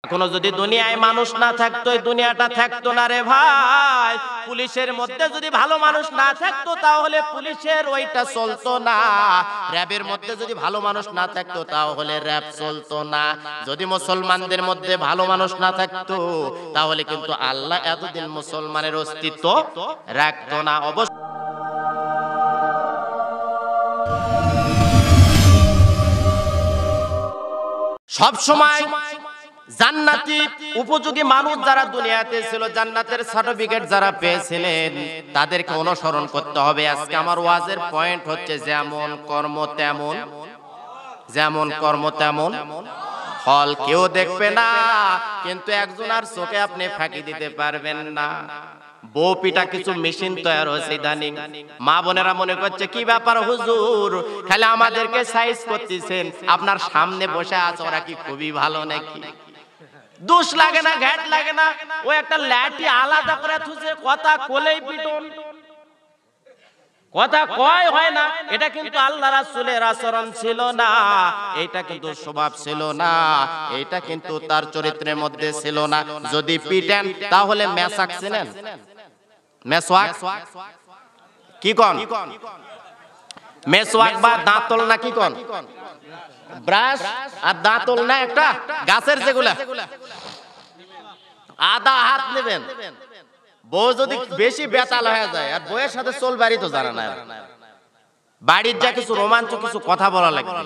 এখনো যদি দুনিয়ায় মানুষ না থাকতো এই দুনিয়াটা থাকতো না রে ভাই। পুলিশের মধ্যে যদি ভালো মানুষ না থাকতো তাহলে পুলিশের ওইটা চলতো না। র‍্যাবের মধ্যে যদি ভালো মানুষ না থাকতো তাহলে র‍্যাব চলতো না। যদি মুসলমানদের মধ্যে ভালো মানুষ না থাকতো তাহলে কিন্তু আল্লাহ এতদিন মুসলমানের অস্তিত্ব রাখতো না। অবশ্য সব সময় জান্নাতি উপযোগী মানুষ যারা দুনিয়াতে ছিল, জান্নাতের সার্টিফিকেট যারা পেয়েছিলেন, তাদেরকে অনুসরণ করতে হবে। আজকে আমার ওয়াজের পয়েন্ট হচ্ছে যেমন কর্ম তেমন, যেমন কর্ম তেমন ফল। কেউ দেখবে না, কিন্তু একজনের চোখে আপনি ফাঁকি দিতে পারবেন না। বউ পিটা কিছু মেশিন তৈরি হয়েছে ইদানিং। মা বোনেরা মনে করছে কি ব্যাপার হুজুর, খালি আমাদেরকে সাইজ করতেছেন, আপনার সামনে বসে আছে ওরা কি খুবই ভালো নাকি? দোষ লাগে না, ঘাট লাগে না, ও একটা লাঠি আলাদা করে থুছে, কথা কোলেই পিটন, কথা কয় হয় না। এটা কিন্তু আল্লাহ রাসূলের আচরণ ছিল না, এটা কিন্তু স্বভাব ছিল না, এটা কিন্তু তার চরিত্রের মধ্যে ছিল না। যদি পিটেন তাহলে মেসাক চিনেন? মেসওয়াক কি কোন? মেসওয়াক বা দাঁতল না কি কোন? ব্রাশ আর দাঁতল না একটা গাছের যেগুলা, আদা হাত নেবেন। বউ যদি বেশি বেতাল হয়ে যায় আর বউয়ের সাথে চলবারই তো জানা না, বাড়ির যা কিছু রোমাঞ্চ কিছু কথা বলা লাগবে।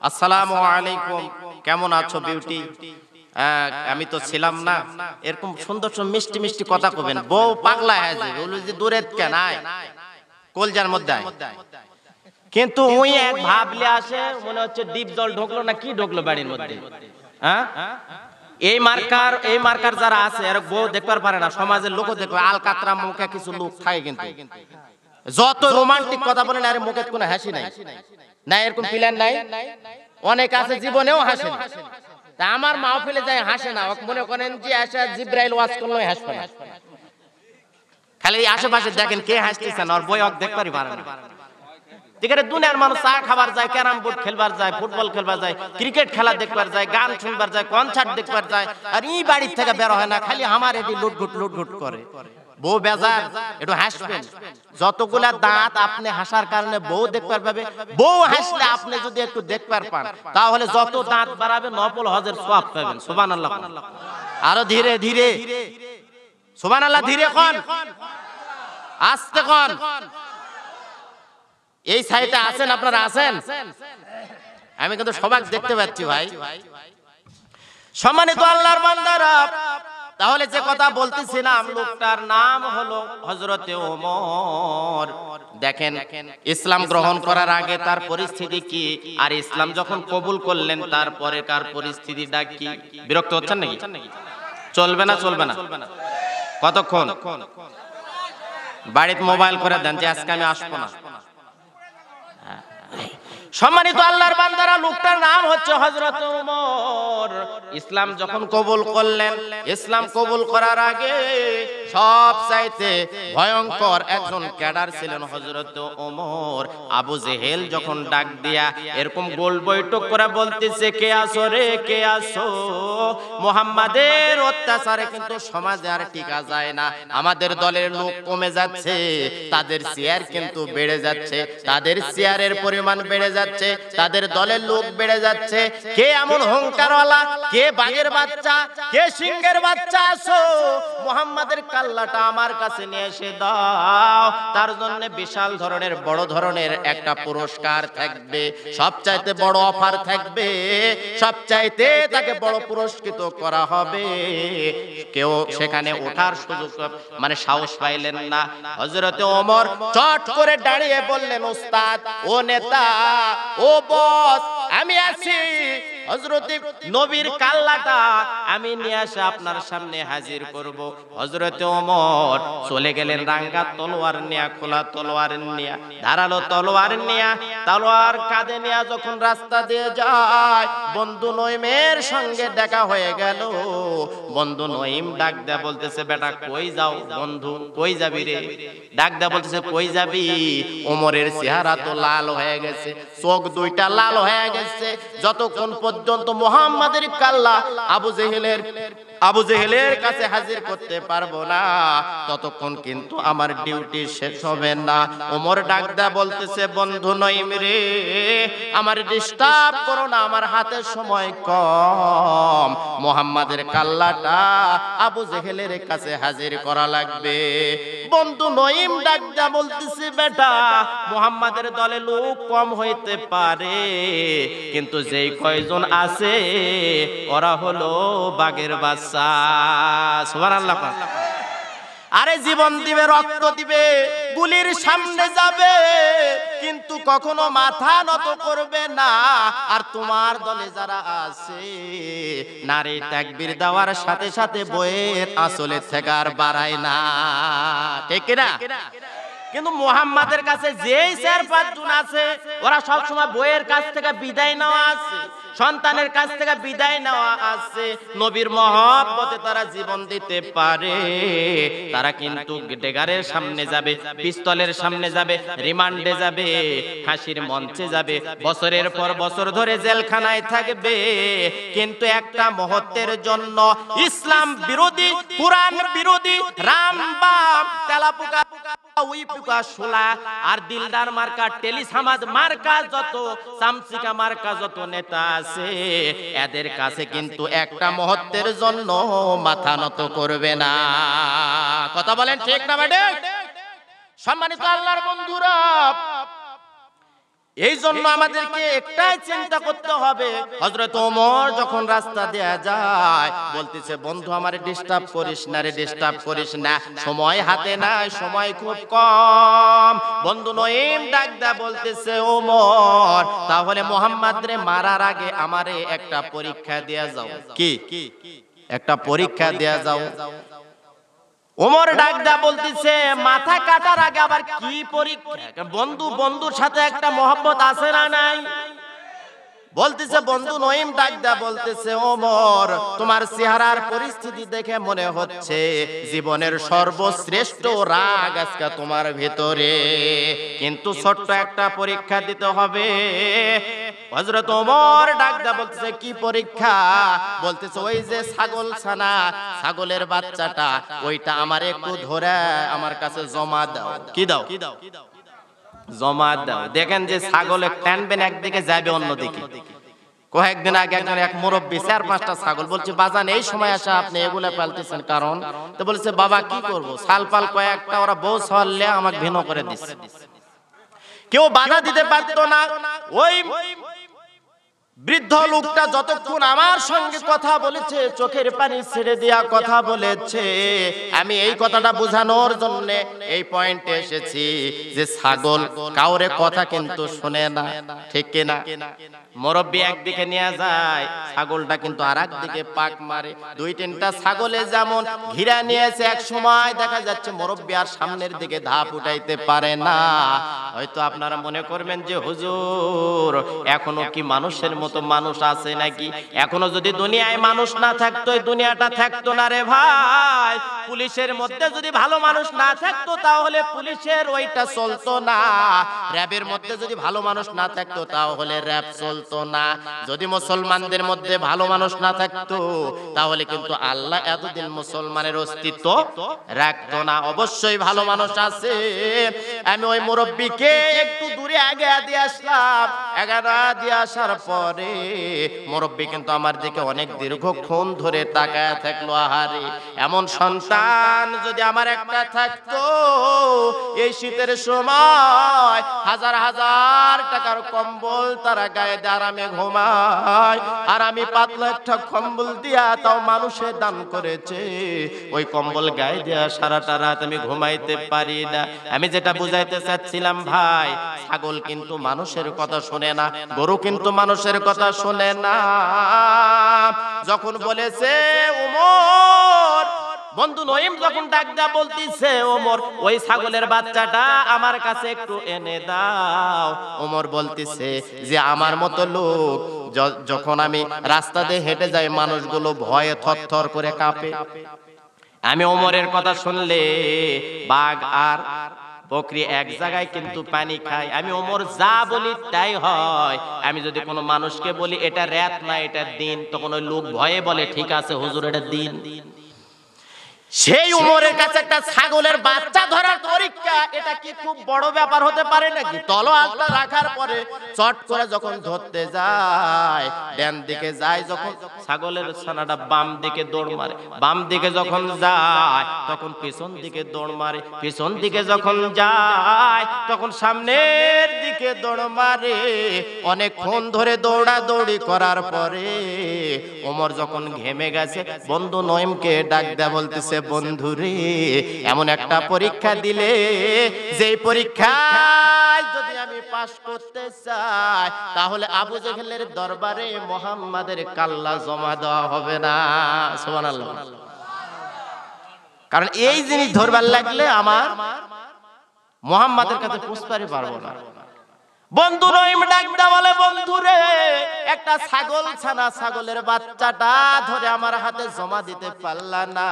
আসসালামু আলাইকুম, কেমন আছো বিউটি? আমি তো ছিলাম না, এরকম সুন্দর সুন্দর মিষ্টি মিষ্টি কথা কবেন। বউ পাগলা হয়ে যাবে, বলবে যে দূরে কেন আয়, কলজার মধ্যে আয়। কিন্তু ওই এক ভাবলে আসে, মনে হচ্ছে ডিপ জল ঢুকলো না কি ঢুকলো বাড়ির মধ্যে। হ্যাঁ, এই মার্কার যারা আছে এর বউ দেখবার পারে না, সমাজের লোক দেখবে আলকাতরা মুখে কিছু লোক থাকে, কিন্তু যত রোমান্টিক কথা বলেন আরে মুখে কোনো হাসি নাই, না এরকম প্ল্যান নাই। অনেক আছে জীবনেও হাসে না, তা আমার মাহফিলে যায় হাসে না, মনে করেন যে আসা জিব্রাইল ওয়াজ করলো হাসবে না। খালি আশেপাশে দেখেন কে হাসতেছেন, আর বই দেখবারই পারে না। ঠিক আছে, দুনিয়ার মানুষ চা খাবার যায়, ক্যারাম বোর্ড খেলবার যায়, ফুটবল খেলবার যায়, ক্রিকেট খেলা দেখবার যায়, গান শুনবার যায়, কনসার্ট দেখবার যায়, আর এই বাড়ির থেকে বের হয় না, খালি আমার এটি লুটঘুট করে। বউ বেজার, একটু হাসবেন। যতগুলা দাঁত আপনি হাসার কারণে বউ দেখবার পাবে, বউ হাসলে আপনি যদি একটু দেখবার পান তাহলে যত দাঁত বাড়াবে নফল হজের সওয়াব পাবেন। সুবহানাল্লাহ। আরো ধীরে ধীরে সুবহানাল্লাহ, ধীরে কোন, আস্তে কোন। এই সাইডে আছেন আপনারা, আছেন? আমি কিন্তু সবাই দেখতে পাচ্ছি ভাই। সম্মানিত আল্লাহর বান্দারা, তাহলে যে কথা বলতেছিলাম, লোকটার নাম হলো হযরতে ওমর। দেখেন ইসলাম গ্রহণ করার আগে তার পরিস্থিতি কি, আর ইসলাম যখন কবুল করলেন তারপরে কার পরিস্থিতিটা কি। বিরক্ত হচ্ছেন নাকি? চলবে না, চলবে না। কতক্ষণ বাড়িতে মোবাইল করে দেন যে আজকে আমি আসবো না। সম্মানিত আল্লাহর বান্দারা, লোকটার নাম হচ্ছে হযরত ওমর। ইসলাম যখন কবুল করলেন, ইসলাম কবুল করার আগে সবচাইতে ভয়ঙ্কর একজন ক্যাডার ছিলেন হযরত ওমর। আবু জেহেল যখন ডাক দিয়া এরকম গোল বৈঠক করে বলতেছে, কে আসো রে, কে আসো, মুহাম্মাদের অত্যাচারে কিন্তু সমাজে আর টিকা যায় না, আমাদের দলের লোক কমে যাচ্ছে, তাদের শেয়ার কিন্তু বেড়ে যাচ্ছে, তাদের শেয়ারের পরিমাণ বেড়ে যাচ্ছে, তাদের দলের লোক বেড়ে যাচ্ছে। কে এমন অহংকারওয়ালা, কে বাঘের বাচ্চা, কে সিংহের বাচ্চা আছো, মুহাম্মাদের কাল্লাটা আমার কাছে নিয়ে এসে দাও, তার জন্য বিশাল ধরনের বড় ধরনের একটা পুরস্কার থাকবে, সবচাইতে বড় অফার থাকবে, সবচাইতে তাকে বড় পুরস্কৃত করা হবে। কেউ সেখানে ওঠার সুযোগ মানে সাহস পাইলেন না। হযরতে ওমর চট করে দাঁড়িয়ে বললেন, ওস্তাদ, ও নেতা, ও বস, আমি আছি, হযরত নবীর কাল্লাটা আমি নিয়ে এসে আপনার সামনে হাজির করব। হযরত ওমর চলে গেলেন রাঙ্গা তলোয়ার নিয়ে, খোলা তলোয়ার নিয়ে, ধারালো তলোয়ার নিয়ে, তলোয়ার কাঁধে নিয়ে যখন রাস্তা দিয়ে যায়, বন্ধু নঈমের সঙ্গে দেখা হয়ে গেল। বন্ধু নঈম ডাক দেয়া বলতেছে, বেটা কই যাও বন্ধু, কই যাবি রে? ডাক দেয়া বলতেছে, কই যাবি? ওমরের চেহারা তো লাল হয়ে গেছে, চোখ দুইটা লাল হয়ে গেছে, যতক্ষণ পর্যন্ত মুহাম্মাদের কাল্লা আবু জেহেলের কাছে হাজির করতে পারবো না, ততক্ষণ কিন্তু আমার ডিউটি শেষ হবে না। ওমর ডাক দেয়া বলতেছে, বন্ধু নঈম রে, আমার ডিস্টার্ব করো না, আমার হাতে সময় কম, মুহাম্মাদের কাল্লাটা আবু জেহেলের কাছে হাজির করা লাগবে। বন্ধু নঈম ডাক দেয়া বলতেছে, বেটা, মুহাম্মাদের দলে লোক কম হইতে পারে, কিন্তু যেই কয়জন আছে ওরা হলো বাঘের বাচ্চা। সুবহানাল্লাহ। আরে জীবন দিবে, রক্ত দিবে, গুলির সামনে যাবে, কিন্তু কখনো মাথা নত করবে না। আর তোমার দলে যারা আছে, নারী তাকবীর দেওয়ার সাথে সাথে বইয়ের আঁচলের থেকে আর বাড়ায় না, ঠিক না? কিন্তু মুহাম্মাদের কাছে যেই 4-5 জন আছে, ওরা সব সময় বইয়ের কাছ থেকে বিদায় নেওয়া আছে, সন্তানের কাছ থেকে বিদায় নেওয়া আছে, নবীর মহব্বতে তারা জীবন দিতে পারে। তারা কিন্তু ডেগারের সামনে যাবে, পিস্তলের সামনে যাবে, রিমান্ডে যাবে, ফাঁসির মঞ্চে যাবে, বছরের পর বছর ধরে জেলখানায় থাকবে, কিন্তু একটা মুহূর্তের জন্য ইসলাম বিরোধী, কুরআন বিরোধী, রাম বাম, তেলাপোকা, উই পোকা, শোলা আর দিলদার মার্কা, টেলিসামাজ মার্কা, যত চামচিকা মার্কা যত নেতা আছে, এদের কাছে কিন্তু একটা মুহূর্তের জন্য মাথা নত করবে না। কথা বলেন ঠিক না বেটে? সম্মানিত আল্লাহর বন্ধুরা, এই জন্য আমাদেরকে একটাই চিন্তা করতে হবে। হযরত ওমর যখন রাস্তা দেয়া যায়, বলতেছে, বন্ধু আমার ডিস্টার্ব করিস না রে, ডিস্টার্ব করিস না, সময় হাতে নাই, সময় খুব কম। বন্ধু নঈম ডাক দা বলতেছে, ওমর, তাহলে মুহাম্মদ রে মারার আগে আমারে একটা পরীক্ষা দেয়া যাও। কি একটা পরীক্ষা দেয়া যাও? ওমর ডাক দা বলতেছে, মাথা কাটার আগে আবার কি পরীক্ষা? বন্ধুর সাথে একটা মহব্বত আছে না নাই? বলতেছে, বন্ধু নঈম ডাক দা বলতেছে, ওমর, তোমার চেহারার পরিস্থিতি দেখে মনে হচ্ছে জীবনের সর্বশ্রেষ্ঠ রাগ আজকে তোমার ভিতরে, কিন্তু ছোট্ট একটা পরীক্ষা দিতে হবে। হযরত ওমর ডাক দা বলতেছে, কি পরীক্ষা? বলতেছে, ওই যে ছাগল ছানা, ছাগলের বাচ্চাটা, ওইটা আমার একটু ধরে আমার কাছে জমা দাও। কি দাও? জমা দাও। দেখেন যে ছাগলে টানবেন একদিকে, যাবে অন্যদিকে। কয়েকদিন আগে এক মুরব্বী 4-5টা ছাগল, বলছে, বাজান এই সময় আসা আপনি এগুলা পালতেছেন কারণ? তো বলছে, বাবা কি করব, সালপাল কয়েকটা ওরা বউ ছাড়লে আমাকে ভিন্ন করে দিচ্ছে, কেউ বাধা দিতে পারতো না। ওই বৃদ্ধ লোকটা যতক্ষণ আমার সঙ্গে কথা বলেছে, চোখের পানি ছেড়ে দিয়া কথা বলেছে, আমি এই কথাটা বোঝানোর জন্য এই পয়েন্টে এসেছি যে ছাগল কাউরে কথা কিন্তু শুনে না, ঠিক কিনা? মুরব্বি একদিকে নিয়ে যায়, ছাগলটা কিন্তু আরেকদিকে পাক মারে। 2-3টা ছাগলে যেমন ঘিরা নিয়েছে, এক সময় দেখা যাচ্ছে মুরব্বি আর সামনের দিকে ধাপ উঠাইতে পারে না। হয়তো আপনারা মনে করবেন যে হুজুর, এখনো কি মানুষের মতো মানুষ আছে নাকি? এখনো যদি দুনিয়ায় মানুষ না থাকতো, এই দুনিয়াটা থাকতো না রে ভাই। পুলিশের মধ্যে যদি ভালো মানুষ না থাকতো, তাহলে পুলিশের ওইটা চলতো না। র‍্যাবের মধ্যে যদি ভালো মানুষ না থাকতো, তাহলে র‍্যাব চলতো না। যদি মুসলমানদের মধ্যে ভালো মানুষ না থাকতো, তাহলে কিন্তু আল্লাহ এতদিন মুসলমানের অস্তিত্ব রাখতো না। অবশ্যই ভালো মানুষ আছে। আমি ওই মুরব্বিকে একটু দূরে আগে দিয়ে আসলাম। এগারা দিয়ে আসার পরে মুরব্বি কিন্তু আমার দিকে অনেক দীর্ঘক্ষণ ধরে তাকায় থাকলো। আহারে, এমন সন্তান যদি আমার একটা থাকতো, এই শীতের সময় হাজার হাজার টাকার কম্বল তারা গায়ে দিয়ে আরামে ঘুমায়, আর আমি পাতলা একটা কম্বল দিয়া তাও মানুষের দান করেছে, ওই কম্বল গায়ে দিয়া সারাটা রাত আমি ঘুমাইতে পারি না। আমি যেটা বুঝাইতে চাচ্ছিলাম ভাই, ছাগল কিন্তু মানুষের কথা শোনে না, গরু কিন্তু মানুষের কথা শোনে না। যখন বলেছে ওমর, বন্ধু নঈম যখন ডাক দা বলতিছে, ওমর ওই ছাগলের বাচ্চাটা আমার কাছে একটু এনে দাও। ওমর বলতিছে যে আমার মতো লোক যখন আমি রাস্তা দিয়ে হেঁটে যাই, মানুষগুলো ভয়ে থরথর করে কাঁপে। আমি ওমরের কথা শুনলে বাঘ আর বকরি এক জায়গায় কিন্তু পানি খায়। আমি ওমর যা বলি তাই হয়। আমি যদি কোনো মানুষকে বলি এটা রাত না এটা দিন, তখন ওই লোক ভয়ে বলে ঠিক আছে হুজুর এটা দিন। সেই উমরের কাছে একটা ছাগলের বাচ্চা ধরার পরীক্ষা, এটা কি খুব বড় ব্যাপার হতে পারে নাকি? তলোয়ারটা রাখার পরে চট করে যখন ধরতে যায়, ডান দিকে যায় যখন ছাগলের ছানাটা বাম দিকে দৌড় মারে, বাম দিকে যখন যায় তখন পিছন দিকে দৌড় মারে, পিছন দিকে যখন যায় তখন সামনের দিকে দৌড় মারে। অনেকক্ষণ ধরে দৌড়াদৌড়ি করার পরে ওমর যখন ঘেমে গেছে, বন্ধু নঈমকে ডাক দেয়া বলতেছে, বন্ধুরে এমন একটা পরীক্ষা দিলে যে পরীক্ষায় যদি আমি পাস করতে চাই তাহলে আবু জেহেলের দরবারে মুহাম্মাদের কাল্লা জমা দেওয়া হবে না। সুবহানাল্লাহ। কারণ এই জিনিস ধরবার লাগলে আমার মুহাম্মাদের কাছে পৌঁছতে পারবো না। বন্ধু নঈম ডাক দা বলে, বন্ধুরে একটা ছাগল ছানা ছাগলের বাচ্চাটা ধরে আমার হাতে জমা দিতে পারলা না।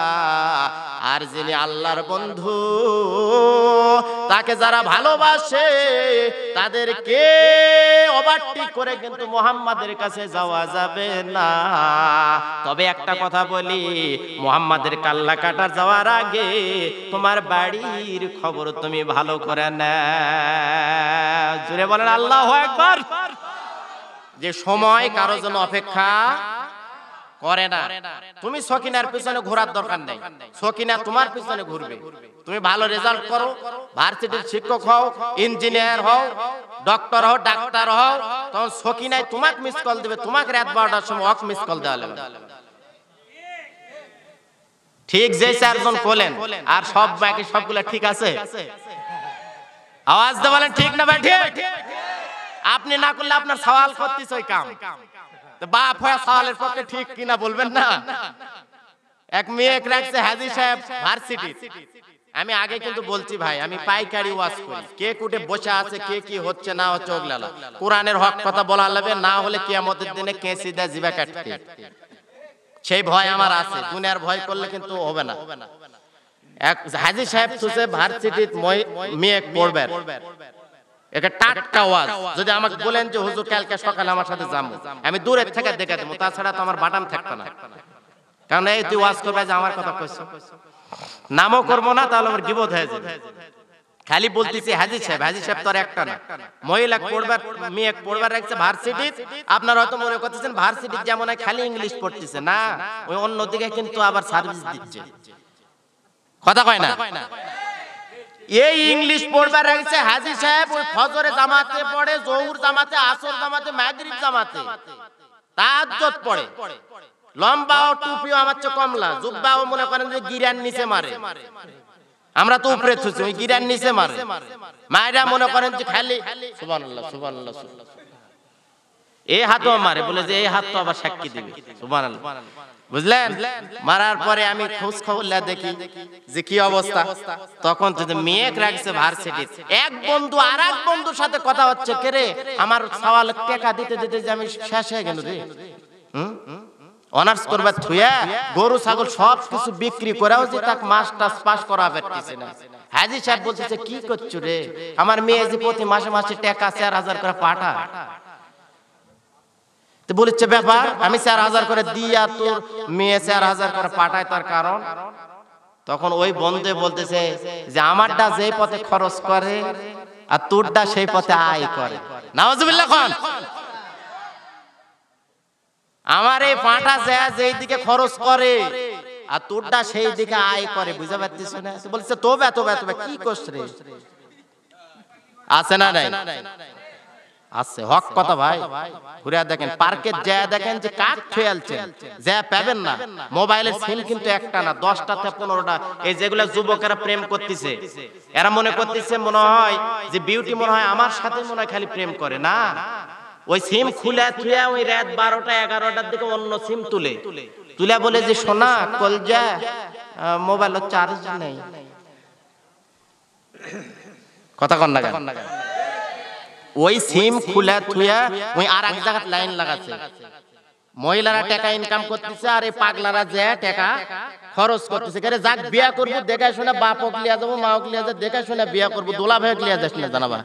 আর যিনি আল্লাহর বন্ধু তাকে যারা ভালোবাসে তাদেরকে ওভারটেক করে কিন্তু মুহাম্মাদের কাছে যাওয়া যাবে না। তবে একটা কথা বলি, মুহাম্মাদের কাল্লা কাটার যাওয়ার আগে তোমার বাড়ির খবর তুমি ভালো করে নাও। জোরে বলেন আল্লাহু আকবার। যে সময় কারোর জন্য অপেক্ষা করে না। তুমি সকিনার পিছনে ঘোরার দরকার নেই, সকিনা তোমার পিছনে ঘুরবে। তুমি ভালো রেজাল্ট করো, ভার্সিটির শিক্ষক হও, ইঞ্জিনিয়ার হও, ডক্টর হও, ডাক্তার হও, তখন সকিনাই তোমাকে মিস কল দিবে, তোমাকে রাত 12টার সময় ওয়াক মিস কল দেওয়া লাগবে। ঠিক যে চারজন বলেন আর সব বাকি সবগুলা ঠিক আছে? আওয়াজ দিয়ে বলেন ঠিক না ভাই? ঠিক। আপনি না করলে আপনার সওয়াল করতেছ ওই কাম, তো বাপ হয়ে সওয়ালের পক্ষে ঠিক কিনা বলবেন না। এক মেয়ে রাখছে হাজী সাহেব ভার্সিটি। আমি আগে কিন্তু বলছি ভাই, আমি পাইকারি ওয়াজ করি, কে কুটে বসে আছে কে কি হচ্ছে না হচ্ছে ওগুলা না। কোরআনের হক কথা বলা লাগবে, না হলে কিয়ামতের দিনে কেঁচি দেয় জিভা কাটতে। সেই ভয় আমার আছে, দুনিয়ার ভয় করলে কিন্তু হবে না। এক হাজী সাহেব সুসে ভার্সিটিত মেয়ে পড়বে, এটা টাটকা ওয়াজ। যদি আমাকে বলেন যে হুজুর কালকে সকালে আমার সাথে যাবো, আমি দূরের থেকে দেখে দেবো, তাছাড়া তো আমার বাটাম থাকবে না। কারণ এই তুই ওয়াজ করবে যে আমার কথা কইছ, নামও করবো না, তাহলে আমার গীবত হয়ে যাবে। খালি বলতেছি হাজী সাহেব, হাজী সাহেব তো আর একটা না, মহিলা পড়বার মেয়ে পড়বার রাখছে ভার্সিটি। আপনারা হয়তো মনে করতেছেন ভার্সিটি যেমন খালি ইংলিশ পড়তেছে, না, ওই অন্যদিকে কিন্তু আবার সার্ভিস দিচ্ছে। কথা কয় না? এই ইংলিশ পড়বার রাখছে হাজী সাহেব, ওই ফজরে জামাতে পড়ে, জোহর জামাতে, আসর জামাতে, মাগরিব জামাতে, তাহাজ্জুদ পড়ে, লম্বাও টুপিও আমার চেয়ে কমলা, জুব্বাও মনে করেন যে গিরার নিচে মারে, আমরা তো উপরে থুছি, ওই গিরার নিচে মারে। মায়েরা মনে করেন যে খালি সুবহানাল্লাহ সুবহানাল্লাহ এই হাতও মারে, বলে যে এই হাত তো আবার সাক্ষী দিবে। সুবহানাল্লাহ, বুঝলেন? মারার পরে আমি খোঁজ খবর দেখি যে কি অবস্থা। তখন যদি মেয়ে রাখছে ভার্সিটি, এক বন্ধু আর এক বন্ধুর সাথে কথা হচ্ছে, কে রে আমার সওয়াল টাকা দিতে দিতে যে আমি শেষ হয়ে গেল রে। অনার্স করবে থুয়া গরু ছাগল সব কিছু বিক্রি করাও যে তাকে মাস্টার্স পাস করা পারতেছে না। হাজী সাহেব বলতেছে কি করছো রে, আমার মেয়ে যে প্রতি মাসে মাসে টাকা 4000 করে পাঠায়। তো বলেছে ব্যাপার, আমি 4000 করে দিয়া তোর মেয়ে 4000 করে পাঠায়, তার কারণ? তখন ওই বন্ধু বলতেছে যে আমারটা যেই পথে খরচ করে আর তোরটা সেই পথে আয় করে। নাউজুবিল্লাহ খান। আমার এই পাঁটা যেই দিকে খরচ করে আর তোরটা সেই দিকে আয় করে, বুঝতে পারছিস না? বলছে তোবে তোবে তোবে, কি করছ রে? আছে না নাই? আছে, হক কথা ভাই। ঘুরে দেখেন, পার্কে যা দেখেন যে কাক খেয়ালছেন, যা পাবেন না। মোবাইলের সিম কিন্তু একটা না, 10টা থেকে 15টা। এই যেগুলা যুবকেরা প্রেম করতেছে, এরা মনে করতেছে মনে হয় যে বিউটি মনে হয় আমার সাথে মনে হয় খালি প্রেম করে। না, ওই সিম খুলে থুয়া ওই রাত 12টা 11টার দিকে অন্য সিম তুলে বলে যে সোনা কলজা মোবাইল চার্জ নেই। কথা কন না? ওই সিম খুলে থুয়া ওই আর এক জায়গায় লাইন লাগাচ্ছে। মহিলারা টাকা ইনকাম করতেছে আর এই পাগলারা যে টাকা খরচ করতেছে করে যাক বিয়া করব দেখায় শুনে বাপক লিয়া যাবো মাওক লিয়া যা দেখায় শুনে বিয়া করব দোলা ভাইক লিয়া যাস না জানাবা